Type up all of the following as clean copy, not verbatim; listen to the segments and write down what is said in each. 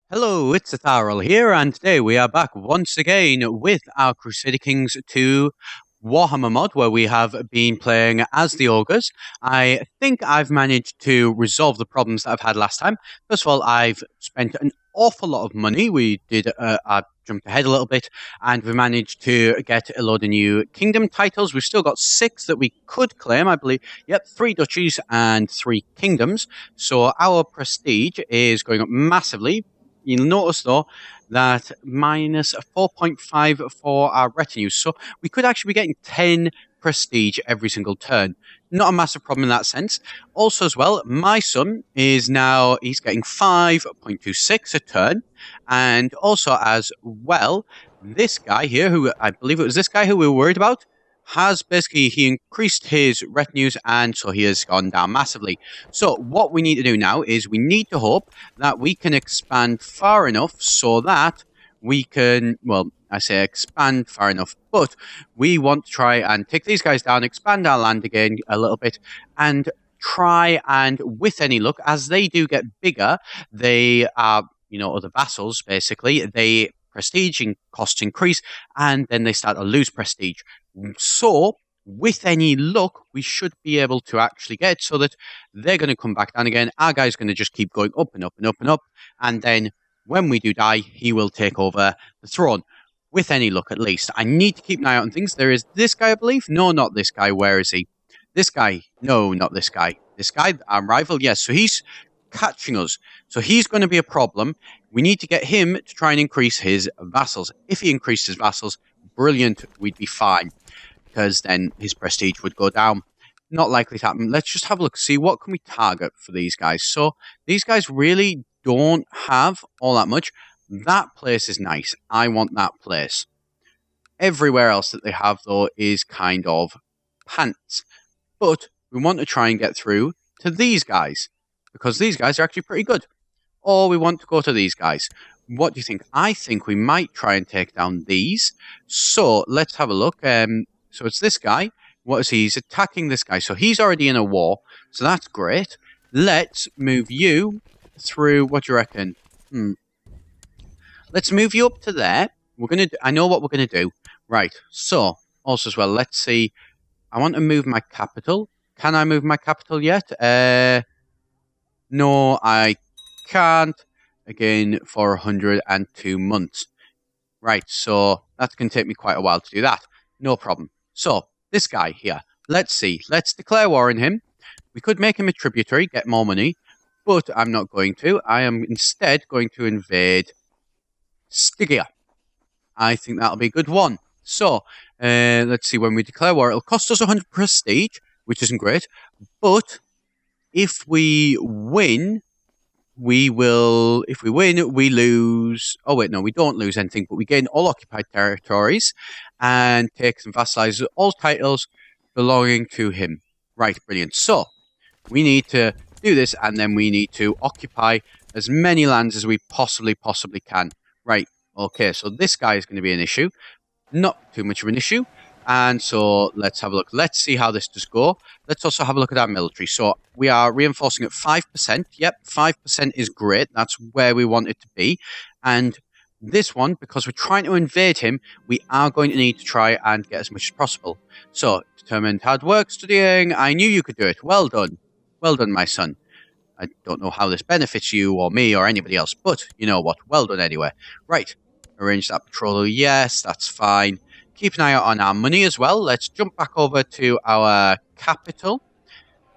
Hello, it's Etharal here, and today we are back once again with our Crusader Kings 2 Warhammer mod, where we have been playing as the Ogres. I think I've managed to resolve the problems that I've had last time. First of all, I've spent an awful lot of money. I jumped ahead a little bit, and we managed to get a load of new kingdom titles. We've still got 6 that we could claim, I believe. Yep, 3 duchies and 3 kingdoms. So our prestige is going up massively. You'll notice, though, that minus 4.5 for our retinue. So we could actually be getting 10 prestige every single turn. Not a massive problem in that sense. Also, as well, my son is now, he's getting 5.26 a turn. And also, as well, this guy here, who I believe it was this guy who we were worried about, has basically, he increased his retinues, and so he has gone down massively. So what we need to do now is we need to hope that we can expand far enough so that we can, well, I say expand far enough, but we want to try and take these guys down, expand our land again a little bit, and try and, with any luck, as they do get bigger, they are, other vassals, basically, they prestige and costs increase, and then they start to lose prestige. So, with any luck, we should be able to actually get so that they're going to come back down again. Our guy's going to just keep going up and up and up and up. And then when we do die, he will take over the throne. With any luck, at least. I need to keep an eye out on things. There is this guy, I believe. No, not this guy. Where is he? This guy. No, not this guy. This guy, our rival. Yes, so he's catching us. So he's going to be a problem. We need to get him to try and increase his vassals. If he increased his vassals, brilliant, we'd be fine. Because then his prestige would go down. Not likely to happen. Let's just have a look, see what can we target for these guys. So these guys really don't have all that much. That place is nice. I want that place. Everywhere else that they have, though, is kind of pants. But we want to try and get through to these guys. Because these guys are actually pretty good. Or we want to go to these guys. What do you think? I think we might try and take down these. So let's have a look. So it's this guy. What is he? He's attacking this guy. So he's already in a war. So that's great. Let's move you through. What do you reckon? Let's move you up to there. I know what we're gonna do. Right. So also as well, let's see. I want to move my capital. Can I move my capital yet? No, I can't. Again, for 102 months. Right. So that's gonna take me quite a while to do that. No problem. So, this guy here, let's see. Let's declare war on him. We could make him a tributary, get more money, but I'm not going to. I am instead going to invade Stygia. I think that'll be a good one. So, let's see. When we declare war, it'll cost us 100 prestige, which isn't great, but if we win, we lose. Oh, wait, no, we don't lose anything, but we gain all occupied territories and takes and vassalizes all titles belonging to him. Right, brilliant. So, we need to do this, and then we need to occupy as many lands as we possibly can. Right, okay, so this guy is going to be an issue. Not too much of an issue. And so, let's have a look. Let's see how this does go. Let's also have a look at our military. So, we are reinforcing at 5%. Yep, 5% is great. That's where we want it to be. And this one, because we're trying to invade him, we are going to need to try and get as much as possible. So, determined hard work, studying. I knew you could do it. Well done. Well done, my son. I don't know how this benefits you or me or anybody else, but you know what? Well done anyway. Right. Arrange that patrol. Yes, that's fine. Keep an eye out on our money as well. Let's jump back over to our capital.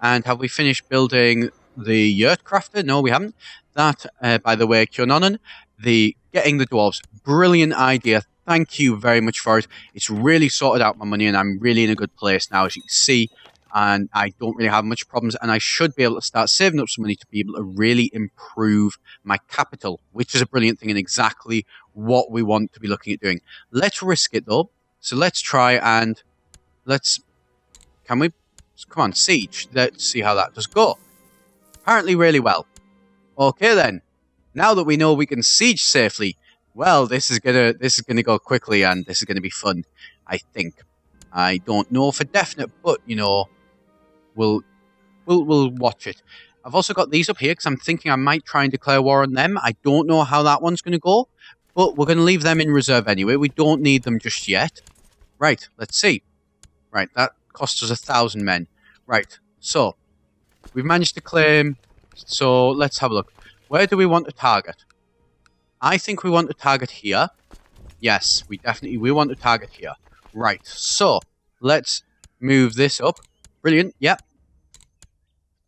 And have we finished building the yurt crafter? No, we haven't. That, by the way, Kyononon, getting the dwarves, brilliant idea. Thank you very much for it. It's really sorted out my money, and I'm really in a good place now, as you can see. And I don't really have much problems, and I should be able to start saving up some money to be able to really improve my capital, which is a brilliant thing and exactly what we want to be looking at doing. Let's risk it, though. So let's try and can we? Come on, siege. Let's see how that does go. Apparently really well. Okay then. Now that we know we can siege safely, well, this is gonna go quickly, and this is gonna be fun, I think. I don't know for definite, but we'll watch it. I've also got these up here because I'm thinking I might try and declare war on them. I don't know how that one's going to go, but we're going to leave them in reserve anyway. We don't need them just yet. Right, let's see. Right, that cost us 1,000 men. Right, so we've managed to claim. So let's have a look. Where do we want to target? I think we want to target here. Yes, we want to target here. Right, so let's move this up. Brilliant, yep.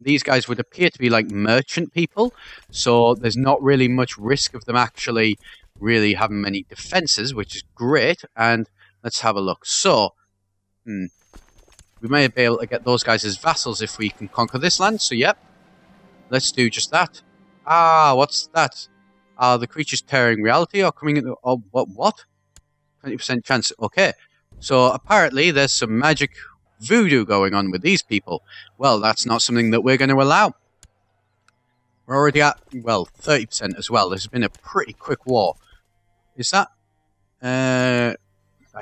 These guys would appear to be like merchant people, so there's not really much risk of them actually really having many defenses, which is great. And let's have a look. So, we may be able to get those guys as vassals if we can conquer this land, so yep. Let's do just that. Ah, what's that? Are the creatures tearing reality or coming into... Oh, what? 20% chance. Okay. So apparently there's some magic voodoo going on with these people. Well, that's not something that we're going to allow. We're already at, well, 30% as well. This has been a pretty quick war. Is that... I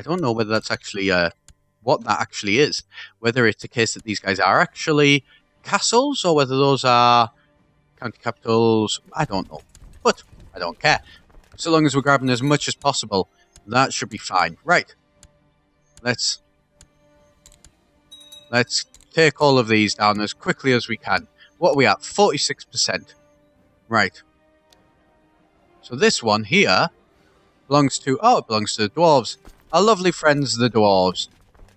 don't know whether that's actually... what that actually is. Whether it's a case that these guys are actually castles or whether those are county capitals. I don't know. But I don't care. So long as we're grabbing as much as possible, that should be fine. Right. Let's take all of these down as quickly as we can. What are we at? 46%. Right. So this one here belongs to... Oh, it belongs to the dwarves. Our lovely friends, the dwarves.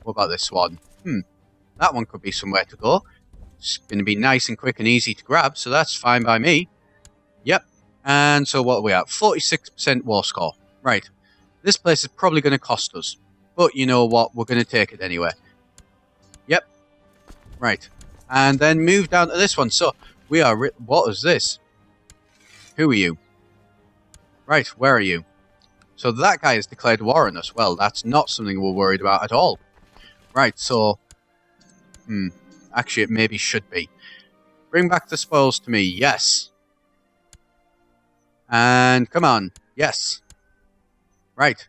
What about this one? That one could be somewhere to go. It's going to be nice and quick and easy to grab, so that's fine by me. Yep. And so what are we at? 46% war score. Right. This place is probably going to cost us. But you know what? We're going to take it anyway. Yep. Right. And then move down to this one. So we are... What is this? Who are you? Right. Where are you? So that guy has declared war on us. Well, that's not something we're worried about at all. Right, so... Actually, it maybe should be. Bring back the spoils to me. Yes. And come on. Yes. Right.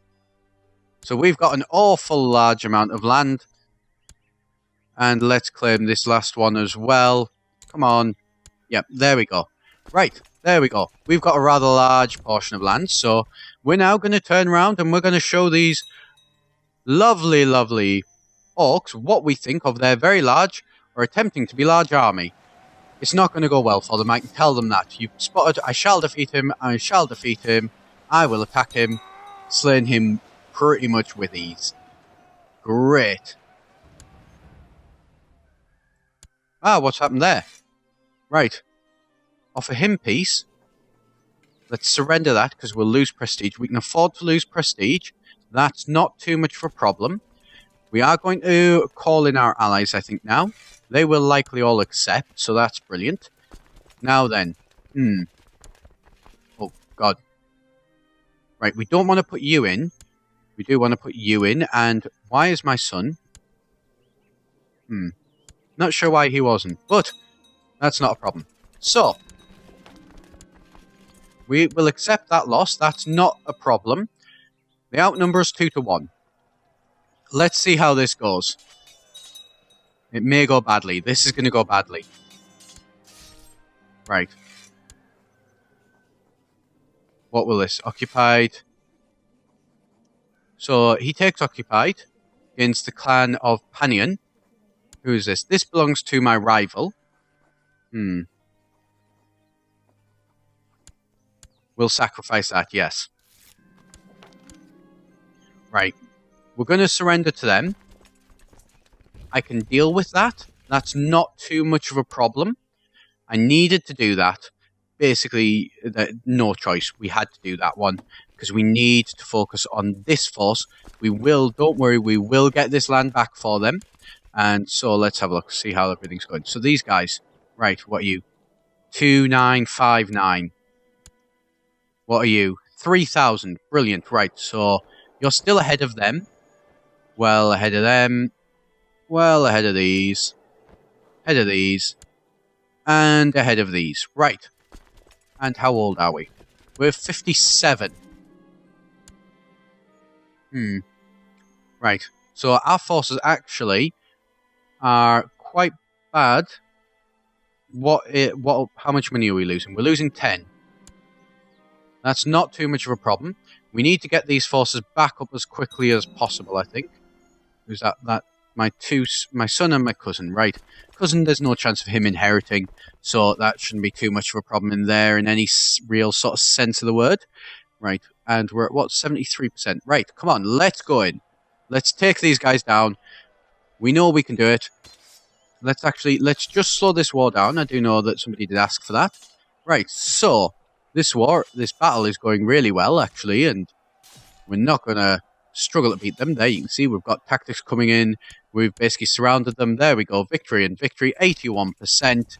So we've got an awful large amount of land. And let's claim this last one as well. Come on. Yep, there we go. Right, there we go. We've got a rather large portion of land. So we're now going to turn around and we're going to show these lovely, lovely Orcs what we think of their very large, or attempting to be large army. It's not going to go well for them, I can tell them that. You've spotted, I shall defeat him, I shall defeat him, I will attack him, slaying him pretty much with ease. Great. Ah, what's happened there? Right. Offer him peace. Let's surrender that, because we'll lose prestige. We can afford to lose prestige. That's not too much of a problem. We are going to call in our allies, I think, now. They will likely all accept, so that's brilliant. Now then. Oh, God. Right, we don't want to put you in. We do want to put you in, and why is my son? Not sure why he wasn't, but that's not a problem. So, we will accept that loss. That's not a problem. They outnumber us 2-1. Let's see how this goes. It may go badly. This is going to go badly. Right. What will this? Occupied. So he takes occupied against the clan of Panion. Who is this? This belongs to my rival. We'll sacrifice that, yes. Right. We're going to surrender to them. I can deal with that. That's not too much of a problem. I needed to do that. Basically, no choice. We had to do that one because we need to focus on this force. We will, don't worry, we will get this land back for them. And so let's have a look, see how everything's going. So these guys, right, what are you? 2959. What are you? 3,000. Brilliant, right. So you're still ahead of them. Well ahead of them. Well ahead of these. Ahead of these. And ahead of these. Right. And how old are we? We're 57. Right. So our forces actually are quite bad. How much money are we losing? We're losing 10. That's not too much of a problem. We need to get these forces back up as quickly as possible, I think. Who's that? My son and my cousin, right? Cousin, there's no chance of him inheriting, so that shouldn't be too much of a problem in there in any real sort of sense of the word. Right, and we're at, what, 73%? Right, come on, let's go in. Let's take these guys down. We know we can do it. Let's just slow this war down. I do know that somebody did ask for that. Right, so, this battle is going really well, actually, and we're not going to struggle to beat them. There, you can see we've got tactics coming in. We've basically surrounded them. There we go, victory, 81%.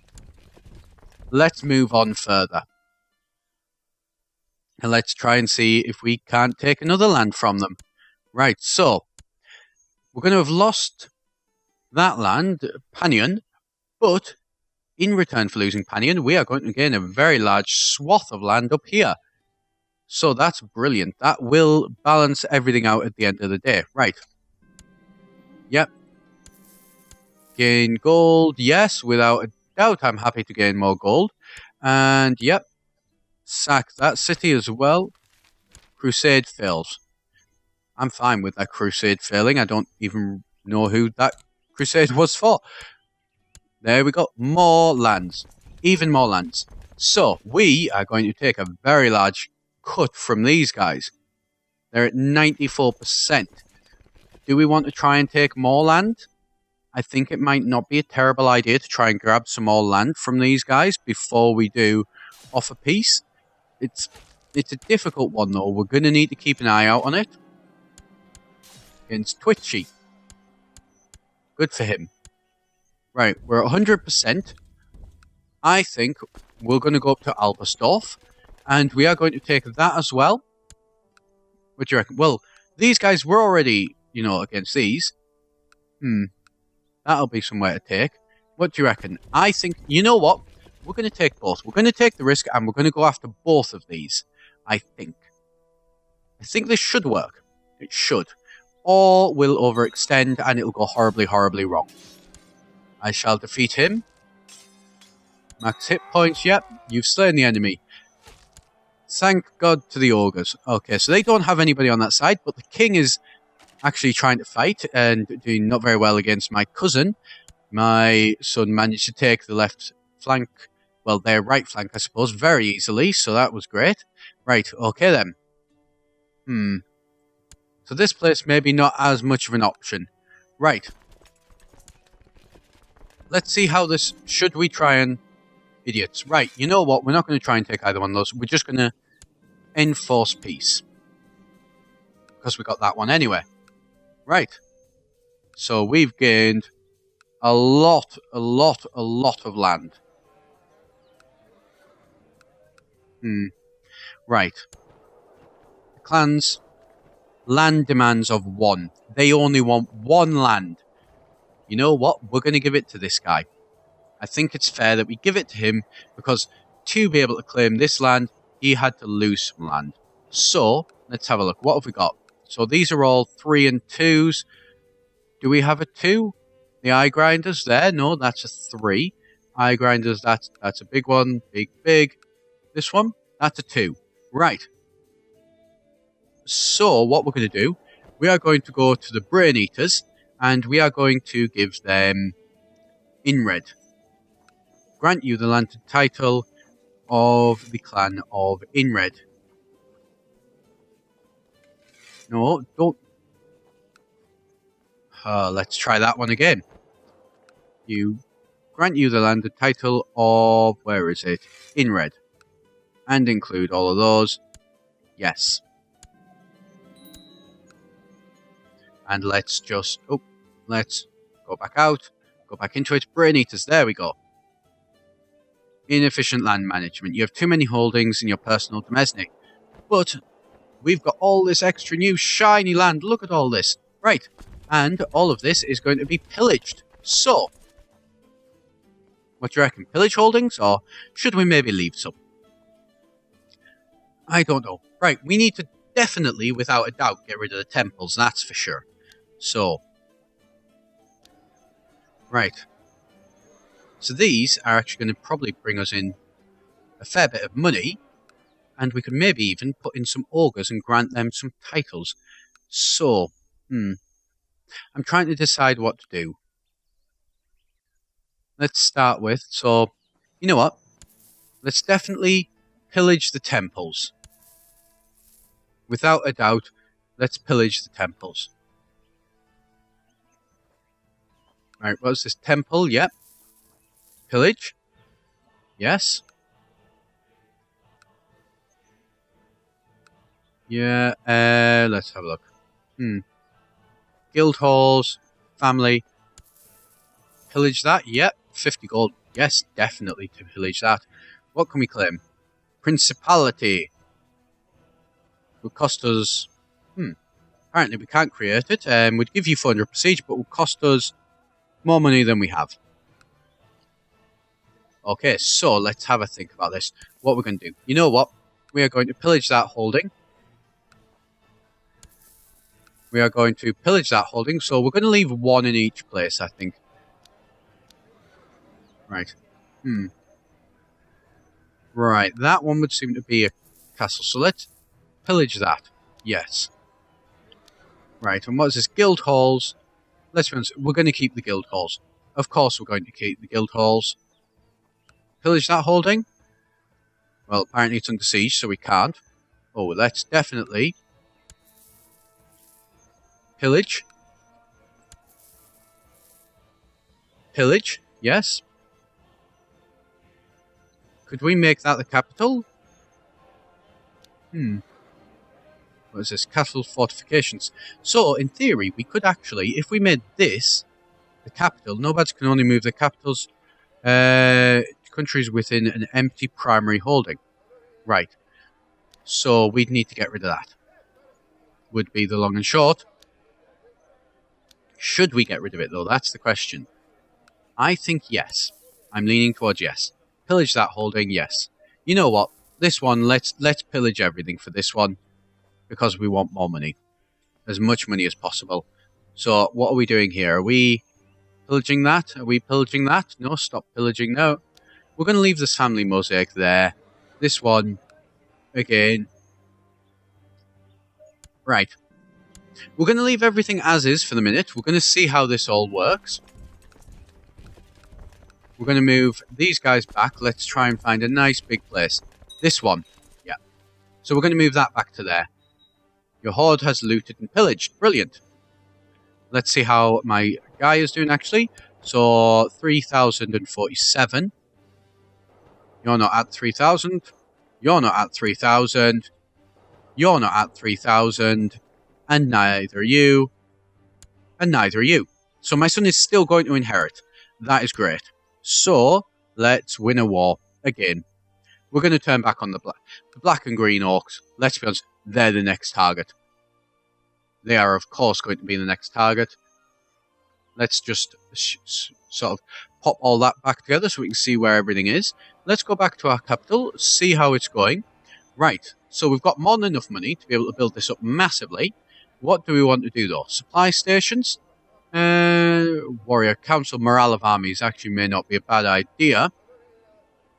Let's move on further. And let's try and see if we can't take another land from them. Right, so we're going to have lost that land, Panion, but in return for losing Panion, we are going to gain a very large swath of land up here. So that's brilliant. That will balance everything out at the end of the day. Right. Yep. Gain gold, yes, without a doubt. I'm happy to gain more gold. And, yep. Sack that city as well. Crusade fails. I'm fine with that crusade failing. I don't even know who that crusade was for. There we go. More lands. Even more lands. So, we are going to take a very large cut from these guys. They're at 94%. Do we want to try and take more land? I think it might not be a terrible idea to try and grab some more land from these guys before we do offer peace. It's a difficult one, though. We're going to need to keep an eye out on it. Against Twitchy. Good for him. Right, we're at 100%. I think we're going to go up to Albersdorf, and we are going to take that as well. What do you reckon? Well, these guys were already, against these. That'll be somewhere to take. What do you reckon? I think, you know what? We're going to take both. We're going to take the risk, and we're going to go after both of these, I think. I think this should work. It should. Or we'll overextend, and it'll go horribly, horribly wrong. I shall defeat him. Max hit points, yep. You've slain the enemy. Thank God to the Ogres. Okay, so they don't have anybody on that side, but the king is actually trying to fight and doing not very well against my cousin. My son managed to take the left flank, well, their right flank, I suppose, very easily, so that was great. Right, okay then. So this place maybe not as much of an option. Right. Let's see how this... Should we try and... Idiots. Right, you know what? We're not going to try and take either one of those. We're just going to enforce peace. Because we got that one anyway. Right. So we've gained a lot of land. Right. The clans... Land demands of 1. They only want 1 land. You know what? We're going to give it to this guy. I think it's fair that we give it to him because to be able to claim this land, he had to lose some land. So, let's have a look. What have we got? So these are all 3 and 2s. Do we have a 2? The eye grinders there? No, that's a 3. Eye grinders, that's a big one. Big. This one? That's a 2. Right. So, what we're going to do, we are going to go to the Brain Eaters, and we are going to give them Inred. Grant you the landed title of the clan of Inred. No, don't. Let's try that one again. Grant you the landed title of, where is it? Inred. And include all of those. Yes. And let's just, let's go back out, go back into it. Brain Eaters, there we go. Inefficient land management. You have too many holdings in your personal domestic. But we've got all this extra new shiny land. Look at all this. Right. And all of this is going to be pillaged. So, what do you reckon? Pillage holdings, or should we maybe leave some? I don't know. Right, we need to definitely, without a doubt, get rid of the temples, that's for sure. So, right. So these are actually going to probably bring us in a fair bit of money, and we could maybe even put in some ogres and grant them some titles. So, I'm trying to decide what to do. Let's start with, so, you know what? Let's definitely pillage the temples. Without a doubt, let's pillage the temples. Right, what's this? Temple, yep. Pillage. Yes. Yeah, let's have a look. Guild halls, family. Pillage that, yep. 50 gold. Yes, definitely to pillage that. What can we claim? Principality. Would cost us... apparently we can't create it. Would give you 400 prestige, but would cost us more money than we have. Okay, so let's have a think about this. What we're going to do. You know what? We are going to pillage that holding. We are going to pillage that holding, so we're going to leave one in each place, I think. Right. Right, that one would seem to be a castle, so let's pillage that. Yes. Right, and what's this? Guild halls. Let's be honest, we're going to keep the guild halls. Of course we're going to keep the guild halls. Pillage that holding? Well, apparently it's under siege, so we can't. Oh, let's definitely... Pillage. Pillage, yes. Could we make that the capital? What is this? Castle fortifications. So, in theory, we could actually, if we made this the capital, nomads can only move their capitals countries within an empty primary holding. Right. So, we'd need to get rid of that. Would be the long and short. Should we get rid of it, though? That's the question. I think yes. I'm leaning towards yes. Pillage that holding, yes. You know what? This one, let's pillage everything for this one. Because we want more money. As much money as possible. So, what are we doing here? Are we pillaging that? Are we pillaging that? No, stop pillaging. No. We're going to leave this family mosaic there. This one, again. Right. We're going to leave everything as is for the minute. We're going to see how this all works. We're going to move these guys back. Let's try and find a nice big place. This one. Yeah. So we're going to move that back to there. Your horde has looted and pillaged. Brilliant. Let's see how my guy is doing, actually. So, 3,047. You're not at 3,000. You're not at 3,000. You're not at 3,000. And neither are you. And neither are you. So, my son is still going to inherit. That is great. So, let's win a war again. We're going to turn back on the black and green orcs. Let's be honest. They're the next target. They are, of course, going to be the next target. Let's just sort of pop all that back together so we can see where everything is. Let's go back to our capital, see how it's going. Right, so we've got more than enough money to be able to build this up massively. What do we want to do, though? Supply stations? Warrior Council morale of armies actually may not be a bad idea.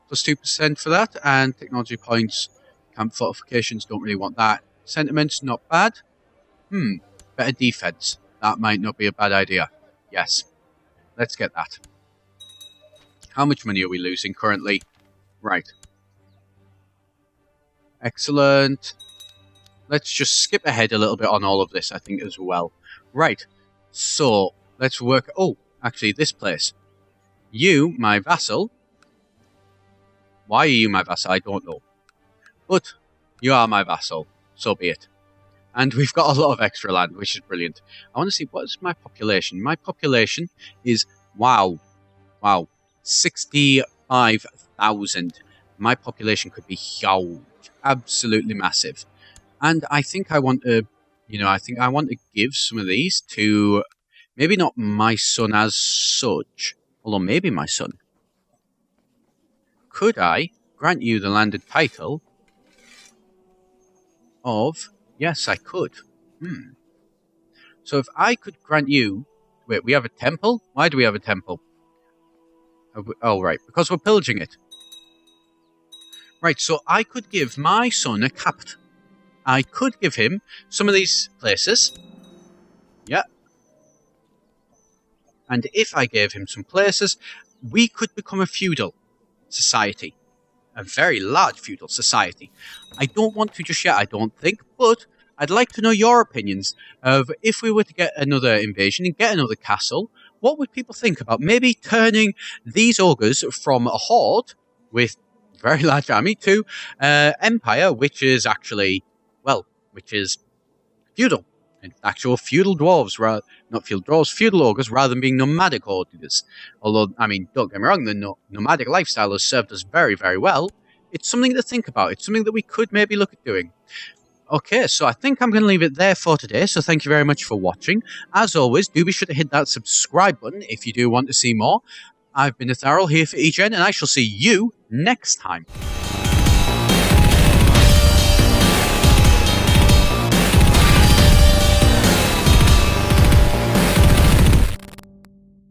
Plus 2% for that, and technology points. Camp fortifications, don't really want that. Sentiments, not bad. Better defense. That might not be a bad idea. Yes. Let's get that. How much money are we losing currently? Right. Excellent. Let's just skip ahead a little bit on all of this, I think, as well. Right. So, let's work... Oh, actually, this place. You, my vassal... Why are you my vassal? I don't know. But you are my vassal, so be it. And we've got a lot of extra land, which is brilliant. I want to see, what is my population? My population is, wow, 65,000. My population could be huge, absolutely massive. And I think I want to, I want to give some of these to, maybe not my son as such, although maybe my son. Could I grant you the landed title of... Yes, I could. So if I could grant you... Wait, we have a temple? Why do we have a temple? Oh, right, because we're pillaging it. Right, so I could give my son a capt. I could give him some of these places. Yeah. And if I gave him some places, we could become a feudal society. A very large feudal society. I don't want to just yet, I don't think, but I'd like to know your opinions of if we were to get another invasion and get another castle, what would people think about maybe turning these ogres from a horde with a very large army to empire, which is actually, well, which is feudal. And actual feudal dwarves, not feudal dwarves, feudal ogres, rather than being nomadic ogres. Although, I mean, don't get me wrong, the nomadic lifestyle has served us very, very well. It's something to think about. It's something that we could maybe look at doing. Okay, so I think I'm going to leave it there for today, so thank you very much for watching. As always, do be sure to hit that subscribe button if you do want to see more. I've been Etharal here for eGen, and I shall see you next time.